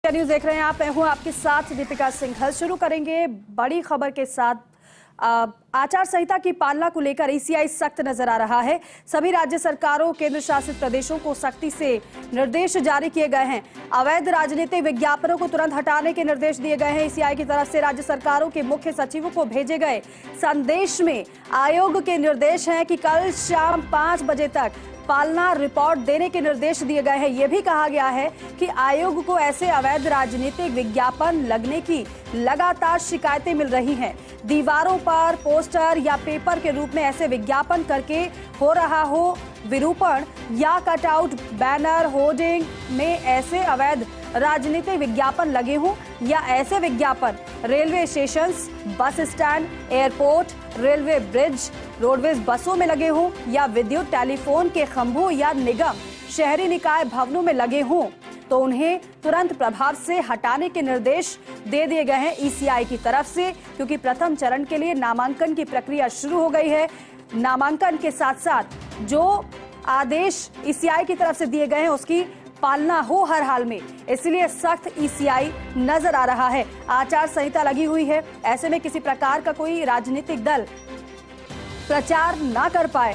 News देख रहे हैं आप। मैं हूं आपके साथ दीपिका सिंघल। शुरू करेंगे बड़ी खबर के साथ। आचार संहिता की पालना को लेकर ईसीआई सख्त नजर आ रहा है। सभी राज्य सरकारों, केंद्र शासित प्रदेशों को सख्ती से निर्देश जारी किए गए हैं। अवैध राजनीतिक विज्ञापनों को तुरंत हटाने के निर्देश दिए गए हैं। ईसीआई की तरफ से राज्य सरकारों के मुख्य सचिवों को भेजे गए संदेश में आयोग के निर्देश हैं कि कल शाम 5 बजे तक पालना रिपोर्ट देने के निर्देश दिए गए हैं। यह भी कहा गया है कि आयोग को ऐसे अवैध राजनीतिक विज्ञापन लगने की लगातार शिकायतें मिल रही हैं। दीवारों पर पोस्टर या पेपर के रूप में ऐसे विज्ञापन करके हो रहा हो विरूपण या कटआउट, बैनर, होर्डिंग में ऐसे अवैध राजनीतिक विज्ञापन लगे हों या ऐसे विज्ञापन railway station, bus stand, airport, railway bridge, roadways बसों में लगे हों या विद्युत टेलीफोन के खंभों या निगम शहरी निकाय भवनों में लगे हों तो उन्हें तुरंत प्रभाव से हटाने के निर्देश दे दिए गए हैं ईसीआई की तरफ से। क्योंकि प्रथम चरण के लिए नामांकन की प्रक्रिया शुरू हो गई है। नामांकन के साथ साथ जो आदेश ईसीआई की तरफ से दिए गए हैं उसकी पालना हो हर हाल में, इसलिए सख्त ईसीआई नजर आ रहा है। आचार संहिता लगी हुई है, ऐसे में किसी प्रकार का कोई राजनीतिक दल प्रचार ना कर पाए।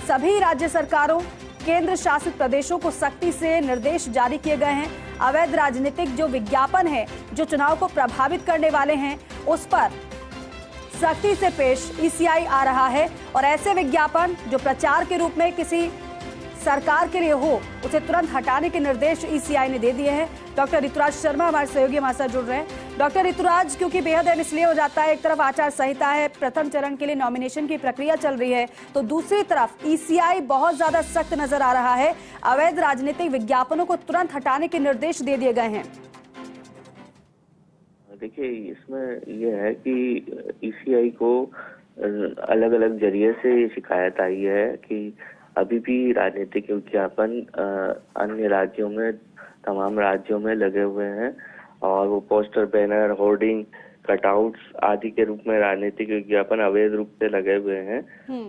सभी राज्य सरकारों, केंद्र शासित प्रदेशों को सख्ती से निर्देश जारी किए गए हैं। अवैध राजनीतिक जो विज्ञापन है, जो चुनाव को प्रभावित करने वाले हैं, उस पर सख्ती से पेश ईसीआई आ रहा है। और ऐसे विज्ञापन जो प्रचार के रूप में किसी सरकार के लिए हो, उसे तुरंत हटाने के निर्देश ईसीआई ने दे दिए हैं। डॉक्टर ऋतुराज शर्मा हमारे सहयोगी हमारे साथ जुड़ रहे हैं। डॉक्टर ऋतुराज, क्योंकि बेहद अहम इसलिए हो जाता है, एक तरफ आचार संहिता है, प्रथम चरण के लिए नॉमिनेशन की प्रक्रिया चल रही है, तो दूसरी तरफ ईसीआई बहुत ज्यादा सख्त नजर आ रहा है। अवैध राजनीतिक विज्ञापनों को तुरंत हटाने के निर्देश दे दिए गए हैं। देखिए, इसमें यह है कि ईसीआई को अलग अलग जरिए से शिकायत आई है कि अभी भी राजनीतिक विज्ञापन अन्य राज्यों में, तमाम राज्यों में लगे हुए हैं और वो पोस्टर, बैनर, होर्डिंग, कटआउट्स आदि के रूप में राजनीतिक विज्ञापन अवैध रूप से लगे हुए हैं।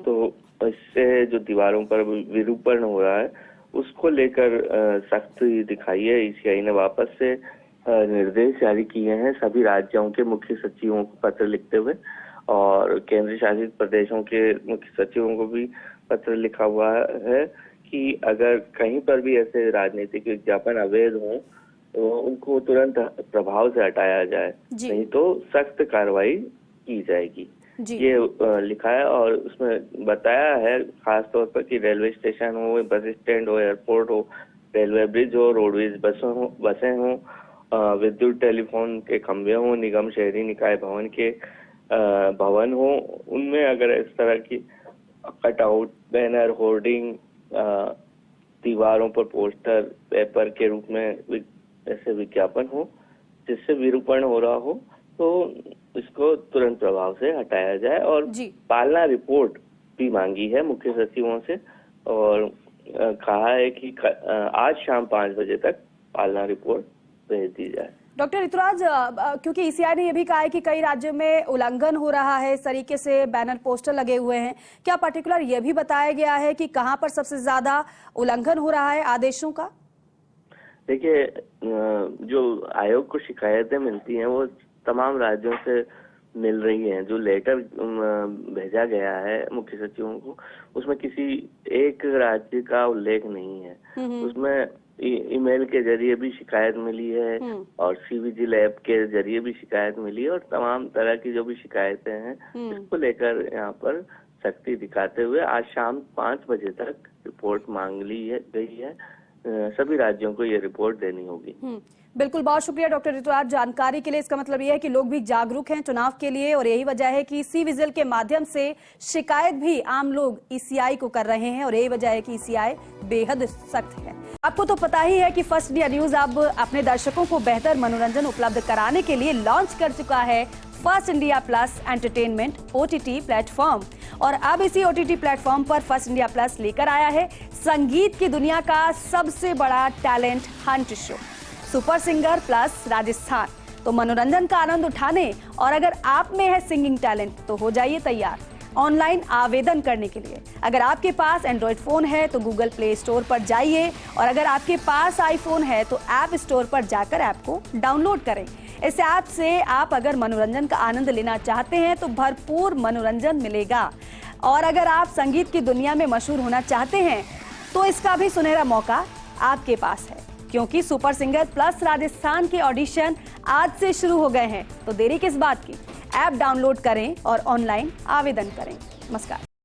तो इससे जो दीवारों पर विरूपण हो रहा है उसको लेकर सख्ती दिखाई है। ईसीआई ने वापस से निर्देश जारी किए हैं सभी राज्यों के मुख्य सचिवों को पत्र लिखते हुए, और केंद्र शासित प्रदेशों के मुख्य सचिवों को भी पत्र लिखा हुआ है कि अगर कहीं पर भी ऐसे राजनीतिक विज्ञापन अवैध हों तो उनको तुरंत प्रभाव से हटाया जाए, नहीं तो सख्त कार्रवाई की जाएगी, ये लिखा है। और उसमें बताया है खास तौर पर कि रेलवे स्टेशन हो, बस स्टैंड हो, एयरपोर्ट हो, रेलवे ब्रिज हो, रोडवेज बसें हों, विद्युत टेलीफोन के खंभे हों, निगम शहरी निकाय भवन के भवन हो, उनमें अगर इस तरह की कटआउट, बैनर, होर्डिंग, दीवारों पर पोस्टर, पेपर के रूप में ऐसे विज्ञापन हो जिससे विरूपण हो रहा हो, तो इसको तुरंत प्रभाव से हटाया जाए। और पालना रिपोर्ट भी मांगी है मुख्य सचिवों से और कहा है कि आज शाम 5 बजे तक पालना रिपोर्ट भेज दी जाए। डॉक्टर ऋतुराज, क्योंकि ईसीआई ने यह भी कहा है कि कई राज्यों में उल्लंघन हो रहा है, इस तरीके से बैनर पोस्टर लगे हुए हैं, क्या पर्टिकुलर यह भी बताया गया है कि कहां पर सबसे ज्यादा उल्लंघन हो रहा है आदेशों का? देखिए, जो आयोग को शिकायतें मिलती हैं वो तमाम राज्यों से मिल रही हैं। जो लेटर भेजा गया है मुख्य सचिवों को, उसमें किसी एक राज्य का उल्लेख नहीं है। उसमें ईमेल के जरिए भी शिकायत मिली है और सीवीजिल ऐप के जरिए भी शिकायत मिली है, और तमाम तरह की जो भी शिकायतें हैं इसको लेकर यहाँ पर सख्ती दिखाते हुए आज शाम 5 बजे तक रिपोर्ट मांग ली गई है। सभी राज्यों को ये रिपोर्ट देनी होगी। बिल्कुल, बहुत शुक्रिया डॉक्टर ऋतुराज जानकारी के लिए। इसका मतलब यह है कि लोग भी जागरूक हैं चुनाव के लिए, और यही वजह है कि सीविजिल के माध्यम से शिकायत भी आम लोग ईसीआई को कर रहे हैं, और यही वजह है कि ईसीआई बेहद सख्त है। आपको तो पता ही है कि फर्स्ट इंडिया न्यूज अब अपने दर्शकों को बेहतर मनोरंजन उपलब्ध कराने के लिए लॉन्च कर चुका है first India plus entertainment OTT platform. और अब इसी ओटीटी प्लेटफॉर्म पर फर्स्ट इंडिया प्लस लेकर आया है संगीत की दुनिया का सबसे बड़ा talent Hunt show, super singer plus Rajasthan. तो मनोरंजन का आनंद उठाने, और अगर आप में है सिंगिंग टैलेंट, तो हो जाइए तैयार। ऑनलाइन आवेदन करने के लिए। अगर आपके पास एंड्रॉयड फोन है तो गूगल प्ले स्टोर पर जाइए और अगर आपके पास आईफोन है तो ऐप स्टोर पर जाकर ऐप को डाउनलोड करें। इस ऐप से आप अगर मनोरंजन का आनंद लेना चाहते हैं तो भरपूर मनोरंजन मिलेगा और अगर आप संगीत की दुनिया में मशहूर होना चाहते हैं तो इसका भी सुनहरा मौका आपके पास है, क्योंकि सुपर सिंगर प्लस राजस्थान के ऑडिशन आज से शुरू हो गए हैं। तो देरी किस बात की, ऐप डाउनलोड करें और ऑनलाइन आवेदन करें। नमस्कार।